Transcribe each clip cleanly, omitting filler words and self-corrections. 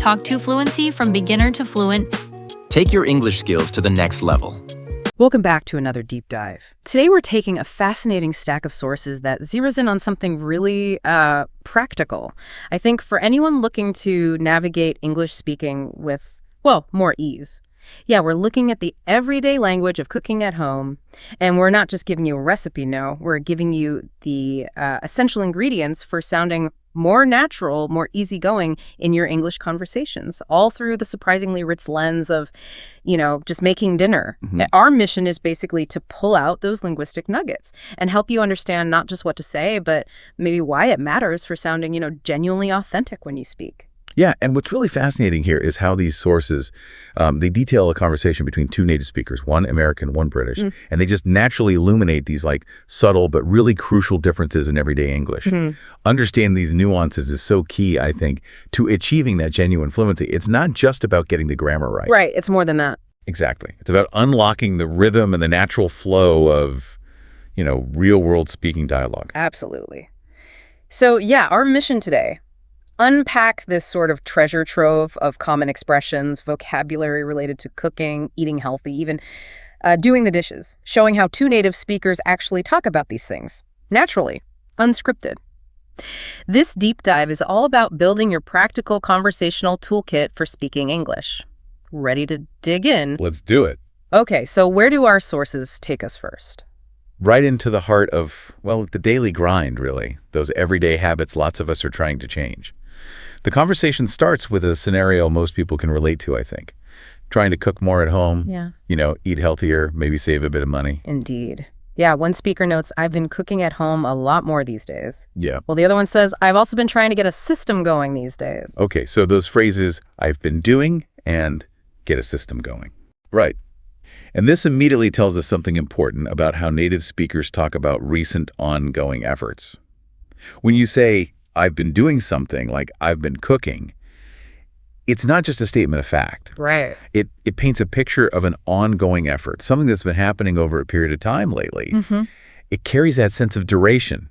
Talk to Fluency from beginner to fluent. Take your English skills to the next level. Welcome back to another deep dive. Today we're taking a fascinating stack of sources that zeroes in on something really practical. I think for anyone looking to navigate English speaking with, well, more ease. Yeah, we're looking at the everyday language of cooking at home, and we're not just giving you a recipe, no. We're giving you the essential ingredients for sounding more natural, more easygoing in your English conversations, all through the surprisingly rich lens of, just making dinner. Our mission is basically to pull out those linguistic nuggets and help you understand not just what to say, but maybe why it matters for sounding, genuinely authentic when you speak. Yeah, and what's really fascinating here is how these sources, they detail a conversation between two native speakers, one American, one British, and they just naturally illuminate these subtle but really crucial differences in everyday English. Understanding these nuances is so key, I think, to achieving that genuine fluency. It's not just about getting the grammar right. Right, it's more than that. Exactly. It's about unlocking the rhythm and the natural flow of, real-world speaking dialogue. Absolutely. So yeah, our mission today, unpack this sort of treasure trove of common expressions, vocabulary related to cooking, eating healthy, even doing the dishes, showing how two native speakers actually talk about these things, naturally, unscripted. This deep dive is all about building your practical conversational toolkit for speaking English. Ready to dig in? Let's do it. Okay, so where do our sources take us first? Right into the heart of, the daily grind, really. Those everyday habits lots of us are trying to change. The conversation starts with a scenario most people can relate to, I think. Trying to cook more at home, eat healthier, maybe save a bit of money. Indeed. Yeah, one speaker notes, I've been cooking at home a lot more these days. Yeah. Well, the other one says, I've also been trying to get a system going these days. Okay, so those phrases, I've been doing and get a system going. Right. And this immediately tells us something important about how native speakers talk about recent ongoing efforts. When you say, I've been doing something, like I've been cooking, it's not just a statement of fact. Right. It paints a picture of an ongoing effort, something that's been happening over a period of time lately. It carries that sense of duration,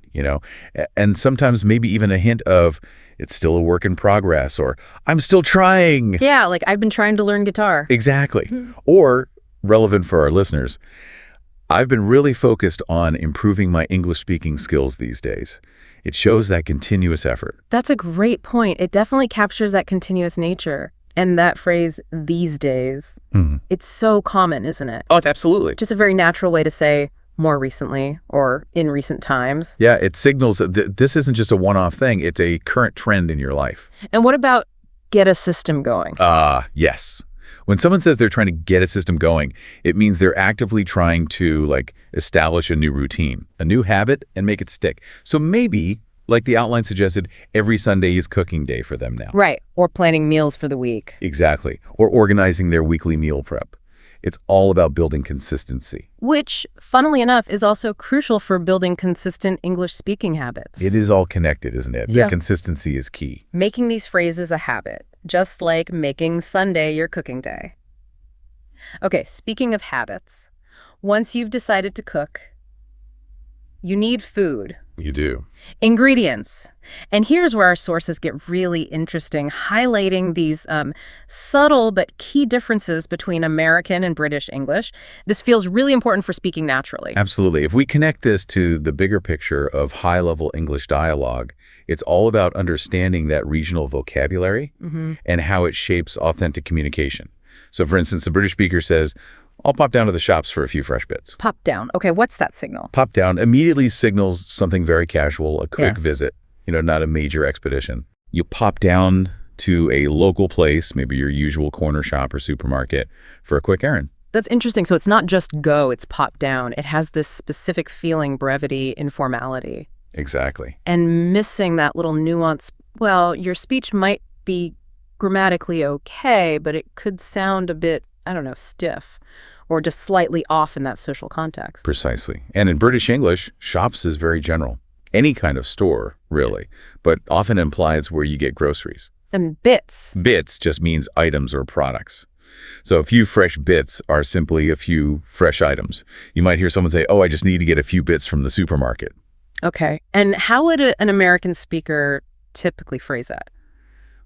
and sometimes maybe even a hint of it's still a work in progress, or I'm still trying. Yeah, like I've been trying to learn guitar. Exactly. Or, relevant for our listeners, I've been really focused on improving my English speaking skills these days. It shows that continuous effort. That's a great point. It definitely captures that continuous nature. And that phrase, these days, it's so common, isn't it? Oh, it's absolutely. Just a very natural way to say more recently or in recent times. Yeah, it signals that this isn't just a one-off thing. It's a current trend in your life. And what about get a system going? Yes. When someone says they're trying to get a system going, it means they're actively trying to establish a new routine, a new habit, and make it stick. So maybe, like the outline suggested, every Sunday is cooking day for them now. Right. Or planning meals for the week. Exactly. Or organizing their weekly meal prep. It's all about building consistency. Which, funnily enough, is also crucial for building consistent English speaking habits. It is all connected, isn't it? Yeah. The consistency is key. Making these phrases a habit, just like making Sunday your cooking day. Okay, speaking of habits, once you've decided to cook, you need food. You do. Ingredients. And here's where our sources get really interesting, highlighting these subtle but key differences between American and British English. This feels really important for speaking naturally. Absolutely. If we connect this to the bigger picture of high-level English dialogue, it's all about understanding that regional vocabulary and how it shapes authentic communication. So, for instance, the British speaker says, I'll pop down to the shops for a few fresh bits. Pop down. Okay, what's that signal? Pop down immediately signals something very casual, a quick visit, not a major expedition. You pop down to a local place, maybe your usual corner shop or supermarket, for a quick errand. That's interesting. So it's not just go, it's pop down. It has this specific feeling, brevity, informality. Exactly. And missing that little nuance, well, your speech might be grammatically okay, but it could sound a bit, stiff or just slightly off in that social context. Precisely. And in British English, shops is very general. Any kind of store, really, but often implies where you get groceries. And bits. Bits just means items or products. So a few fresh bits are simply a few fresh items. You might hear someone say, I just need to get a few bits from the supermarket. Okay. And how would an American speaker typically phrase that?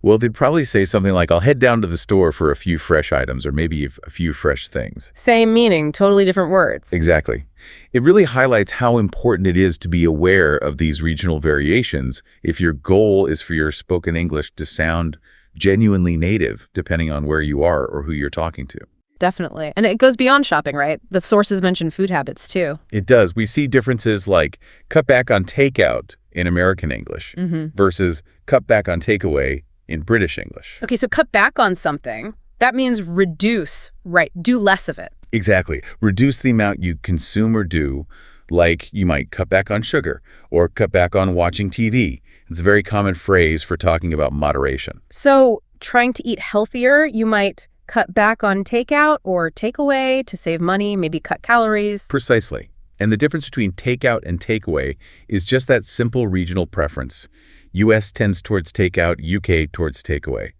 Well, they'd probably say something like, I'll head down to the store for a few fresh items or maybe a few fresh things. Same meaning, totally different words. Exactly. It really highlights how important it is to be aware of these regional variations if your goal is for your spoken English to sound genuinely native, depending on where you are or who you're talking to. Definitely. And it goes beyond shopping, right? The sources mention food habits, too. It does. We see differences like cut back on takeout in American English versus cut back on takeaway in British English. Okay, so cut back on something. That means reduce, right? Do less of it. Exactly. Reduce the amount you consume or do, like you might cut back on sugar or cut back on watching TV. It's a very common phrase for talking about moderation. So trying to eat healthier, you might cut back on takeout or takeaway to save money, maybe cut calories. Precisely. And the difference between takeout and takeaway is just that simple regional preference. U.S. tends towards takeout, U.K. towards takeaway.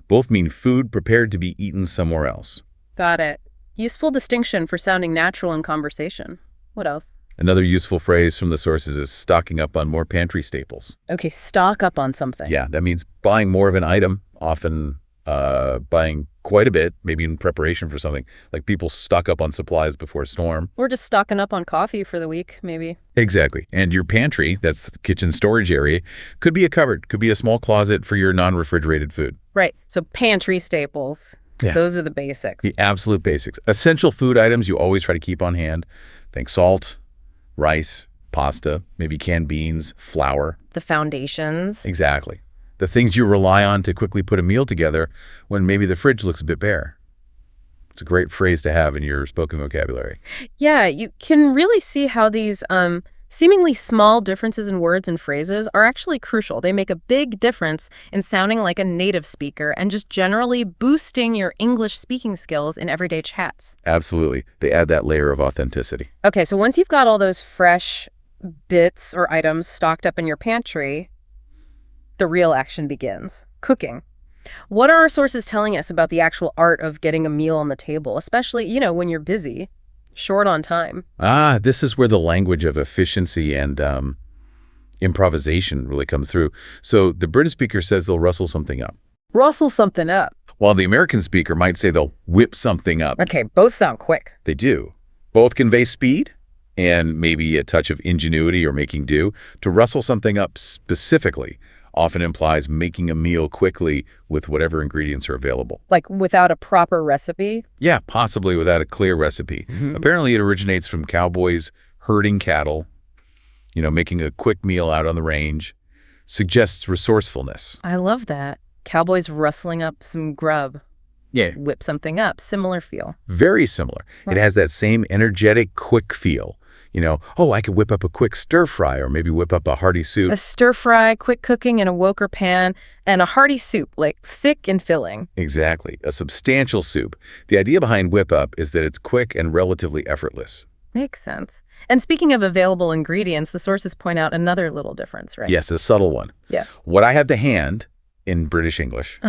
Both mean food prepared to be eaten somewhere else. Got it. Useful distinction for sounding natural in conversation. What else? Another useful phrase from the sources is stocking up on more pantry staples. Okay, stock up on something. Yeah, that means buying more of an item, often buying quite a bit, maybe in preparation for something. Like people stock up on supplies before a storm. Or just stocking up on coffee for the week, maybe. Exactly. And your pantry, that's the kitchen storage area, could be a cupboard, could be a small closet for your non-refrigerated food. Right. So pantry staples. Yeah. Those are the basics. The absolute basics. Essential food items you always try to keep on hand. Think salt, rice, pasta, maybe canned beans, flour. The foundations. Exactly. The things you rely on to quickly put a meal together when maybe the fridge looks a bit bare. It's a great phrase to have in your spoken vocabulary. Yeah, you can really see how these seemingly small differences in words and phrases are actually crucial. They make a big difference in sounding like a native speaker and just generally boosting your English speaking skills in everyday chats. Absolutely. They add that layer of authenticity. Okay, so once you've got all those fresh bits or items stocked up in your pantry, the real action begins. Cooking. What are our sources telling us about the actual art of getting a meal on the table, especially, when you're busy, short on time? This is where the language of efficiency and improvisation really comes through. So the British speaker says they'll rustle something up, Rustle something up. while the American speaker might say they'll whip something up. Okay, both sound quick. They do. Both convey speed and maybe a touch of ingenuity or making do. To rustle something up specifically often implies making a meal quickly with whatever ingredients are available. Like without a proper recipe? Yeah, possibly without a clear recipe. Apparently it originates from cowboys herding cattle, making a quick meal out on the range. Suggests resourcefulness. I love that. Cowboys rustling up some grub. Yeah. Whip something up. Similar feel. Very similar. Right. It has that same energetic, quick feel. I could whip up a quick stir fry or maybe whip up a hearty soup. A stir fry, quick cooking in a woker pan, and a hearty soup, like thick and filling. Exactly. A substantial soup. The idea behind whip up is that it's quick and relatively effortless. Makes sense. And speaking of available ingredients, the sources point out another little difference, right? Yes, a subtle one. Yeah. What I have to hand in British English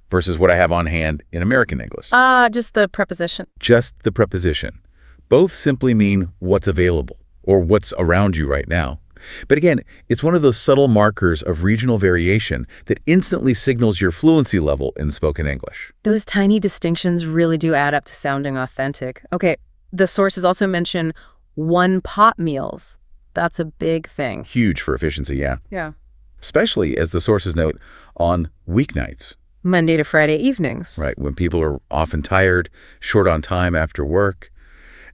versus what I have on hand in American English. Just the preposition. Just the preposition. Both simply mean what's available or what's around you right now. But again, it's one of those subtle markers of regional variation that instantly signals your fluency level in spoken English. Those tiny distinctions really do add up to sounding authentic. Okay, the sources also mention one-pot meals. That's a big thing. Huge for efficiency, yeah. Yeah. Especially, as the sources note, on weeknights. Monday to Friday evenings. Right, when people are often tired, short on time after work.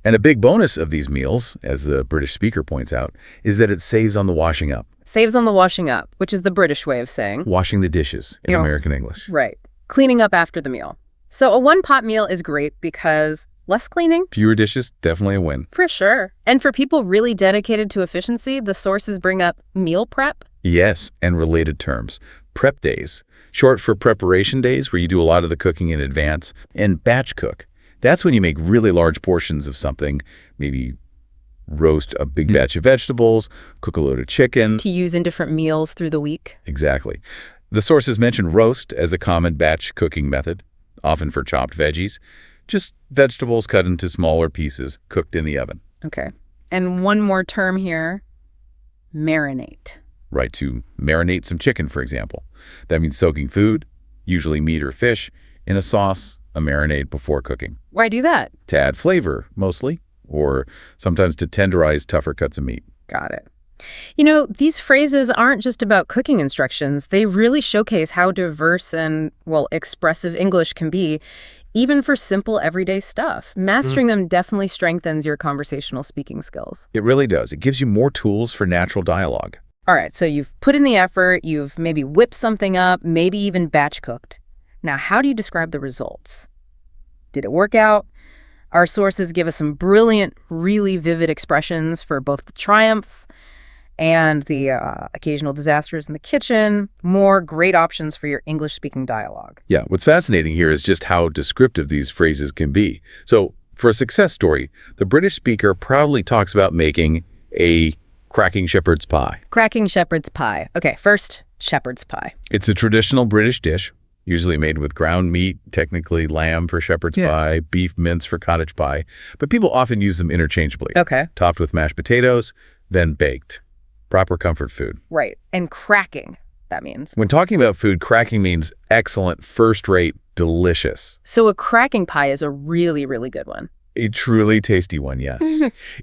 And a big bonus of these meals, as the British speaker points out, is that it saves on the washing up. Saves on the washing up, which is the British way of saying. Washing the dishes in American English. Right. Cleaning up after the meal. So a one-pot meal is great because less cleaning. Fewer dishes, definitely a win. For sure. And for people really dedicated to efficiency, the sources bring up meal prep. Yes, and related terms. Prep days, short for preparation days where you do a lot of the cooking in advance, and batch cook. That's when you make really large portions of something, maybe roast a big batch of vegetables, cook a load of chicken. To use in different meals through the week. Exactly. The sources mention roast as a common batch cooking method, often for chopped veggies. Just vegetables cut into smaller pieces, cooked in the oven. Okay. And one more term here, marinate. Right, to marinate some chicken, for example. That means soaking food, usually meat or fish, in a sauce, a marinade before cooking. Why do that? To add flavor, mostly, or sometimes to tenderize tougher cuts of meat. Got it. You know, these phrases aren't just about cooking instructions. They really showcase how diverse and, well, expressive English can be, even for simple everyday stuff. Mastering them definitely strengthens your conversational speaking skills. It really does. It gives you more tools for natural dialogue. All right, so you've put in the effort, you've maybe whipped something up, maybe even batch cooked. Now, how do you describe the results? Did it work out? Our sources give us some brilliant, really vivid expressions for both the triumphs and the occasional disasters in the kitchen, more great options for your English-speaking dialogue. Yeah, what's fascinating here is just how descriptive these phrases can be. So, for a success story, the British speaker proudly talks about making a cracking shepherd's pie. Cracking shepherd's pie. Okay, first, shepherd's pie. It's a traditional British dish, usually made with ground meat, technically lamb for shepherd's pie, beef mince for cottage pie, but people often use them interchangeably. Okay. Topped with mashed potatoes, then baked. Proper comfort food. Right, and cracking, that means. When talking about food, cracking means excellent, first-rate, delicious. So a cracking pie is a really, really good one. A truly tasty one, yes.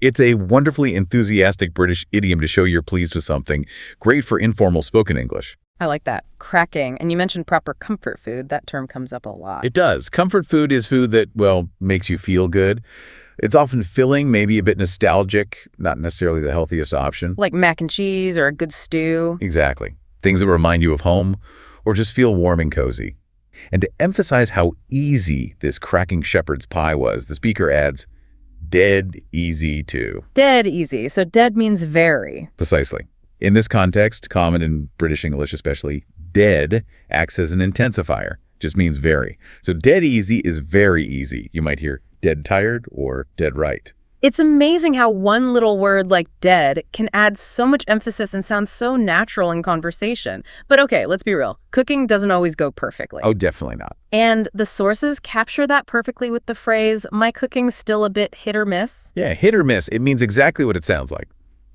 It's a wonderfully enthusiastic British idiom to show you're pleased with something, great for informal spoken English. I like that. Cracking. And you mentioned proper comfort food. That term comes up a lot. It does. Comfort food is food that, well, makes you feel good. It's often filling, maybe a bit nostalgic, not necessarily the healthiest option. Like mac and cheese or a good stew. Exactly. Things that remind you of home or just feel warm and cozy. And to emphasize how easy this cracking shepherd's pie was, the speaker adds, dead easy too. Dead easy. So dead means very. Precisely. In this context, common in British English especially, dead acts as an intensifier, just means very. So dead easy is very easy. You might hear dead tired or dead right. It's amazing how one little word like dead can add so much emphasis and sound so natural in conversation. But okay, let's be real. Cooking doesn't always go perfectly. Oh, definitely not. And the sources capture that perfectly with the phrase, my cooking's still a bit hit or miss. Yeah, hit or miss. It means exactly what it sounds like.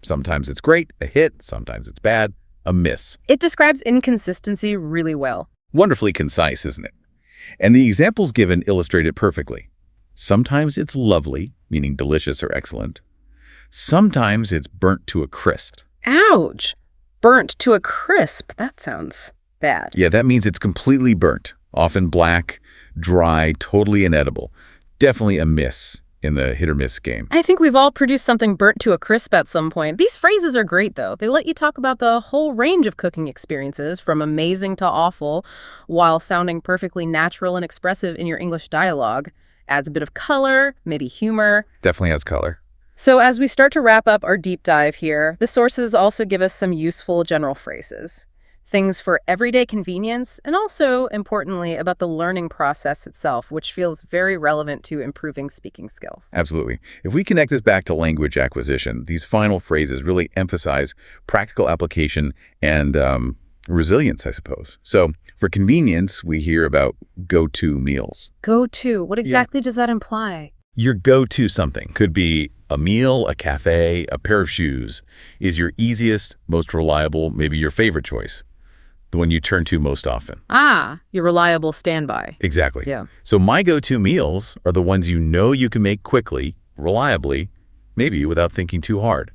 Sometimes it's great, a hit. Sometimes it's bad, a miss. It describes inconsistency really well. Wonderfully concise, isn't it? And the examples given illustrate it perfectly. Sometimes it's lovely, meaning delicious or excellent. Sometimes it's burnt to a crisp. Ouch! Burnt to a crisp. That sounds bad. Yeah, that means it's completely burnt, often black, dry, totally inedible. Definitely a miss in the hit or miss game. I think we've all produced something burnt to a crisp at some point. These phrases are great, though. They let you talk about the whole range of cooking experiences, from amazing to awful, while sounding perfectly natural and expressive in your English dialogue. Adds a bit of color, maybe humor. Definitely has color. So as we start to wrap up our deep dive here, the sources also give us some useful general phrases. Things for everyday convenience, and also, importantly, about the learning process itself, which feels very relevant to improving speaking skills. Absolutely. If we connect this back to language acquisition, these final phrases really emphasize practical application and resilience, I suppose. So for convenience, we hear about go-to meals. Go-to, what exactly does that imply? Your go-to something could be a meal, a cafe, a pair of shoes is your easiest, most reliable, maybe your favorite choice. The one you turn to most often. Ah, your reliable standby. Exactly. Yeah. So my go-to meals are the ones you know you can make quickly, reliably, maybe without thinking too hard.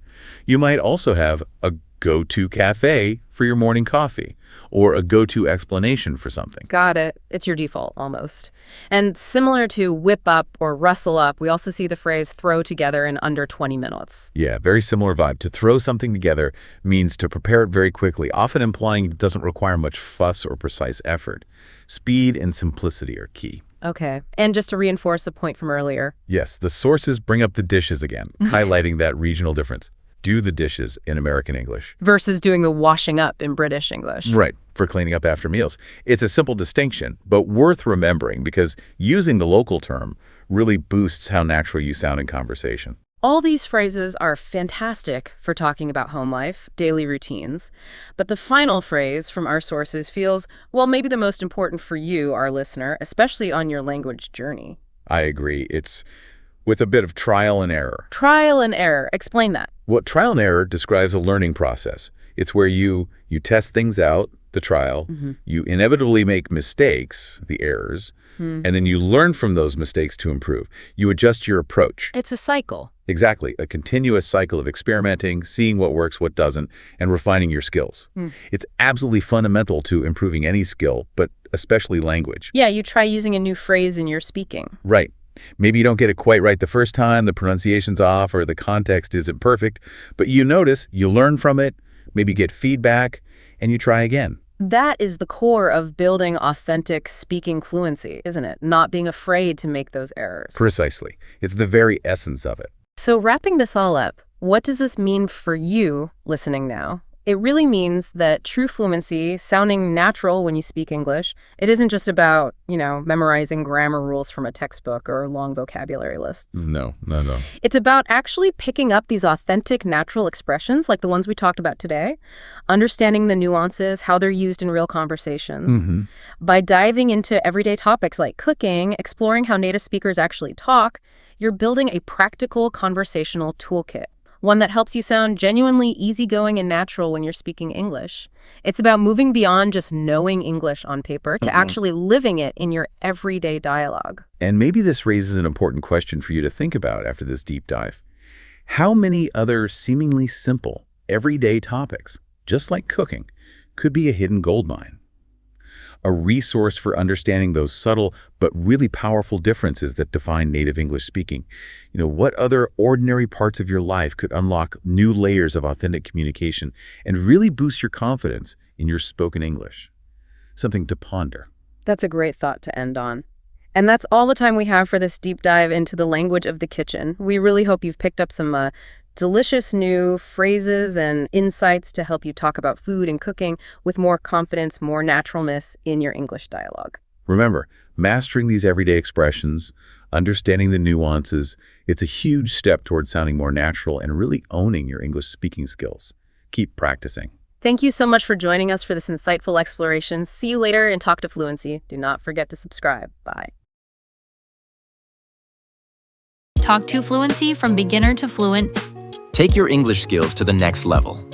You might also have a go-to cafe for your morning coffee, or a go-to explanation for something. Got it. It's your default, almost. And similar to whip up or rustle up, we also see the phrase throw together in under 20 minutes. Yeah, very similar vibe. To throw something together means to prepare it very quickly, often implying it doesn't require much fuss or precise effort. Speed and simplicity are key. Okay. And just to reinforce a point from earlier. Yes, the sources bring up the dishes again, highlighting that regional difference. Do the dishes in American English. Versus doing the washing up in British English. Right, for cleaning up after meals. It's a simple distinction, but worth remembering because using the local term really boosts how natural you sound in conversation. All these phrases are fantastic for talking about home life, daily routines, but the final phrase from our sources feels, well, maybe the most important for you, our listener, especially on your language journey. I agree. It's with a bit of trial and error. Trial and error. Explain that. What trial and error describes a learning process. It's where you test things out, the trial, you inevitably make mistakes, the errors, and then you learn from those mistakes to improve. You adjust your approach. It's a cycle. Exactly. A continuous cycle of experimenting, seeing what works, what doesn't, and refining your skills. It's absolutely fundamental to improving any skill, but especially language. Yeah, you try using a new phrase in your speaking. Right. Maybe you don't get it quite right the first time, the pronunciation's off, or the context isn't perfect, but you notice, you learn from it, maybe get feedback, and you try again. That is the core of building authentic speaking fluency, isn't it? Not being afraid to make those errors. Precisely. It's the very essence of it. So wrapping this all up, what does this mean for you listening now? It really means that true fluency, sounding natural when you speak English, it isn't just about, memorizing grammar rules from a textbook or long vocabulary lists. No. It's about actually picking up these authentic, natural expressions like the ones we talked about today, understanding the nuances, how they're used in real conversations. By diving into everyday topics like cooking, exploring how native speakers actually talk, you're building a practical conversational toolkit. One that helps you sound genuinely easygoing and natural when you're speaking English. It's about moving beyond just knowing English on paper to actually living it in your everyday dialogue. And maybe this raises an important question for you to think about after this deep dive. How many other seemingly simple, everyday topics, just like cooking, could be a hidden goldmine? A resource for understanding those subtle but really powerful differences that define native English speaking. What other ordinary parts of your life could unlock new layers of authentic communication and really boost your confidence in your spoken English? Something to ponder. That's a great thought to end on. And that's all the time we have for this deep dive into the language of the kitchen. We really hope you've picked up some delicious new phrases and insights to help you talk about food and cooking with more confidence, more naturalness in your English dialogue. Remember, mastering these everyday expressions, understanding the nuances, it's a huge step towards sounding more natural and really owning your English speaking skills. Keep practicing. Thank you so much for joining us for this insightful exploration. See you later in Talk to Fluency. Do not forget to subscribe. Bye. Talk to Fluency from beginner to fluent. Take your English skills to the next level.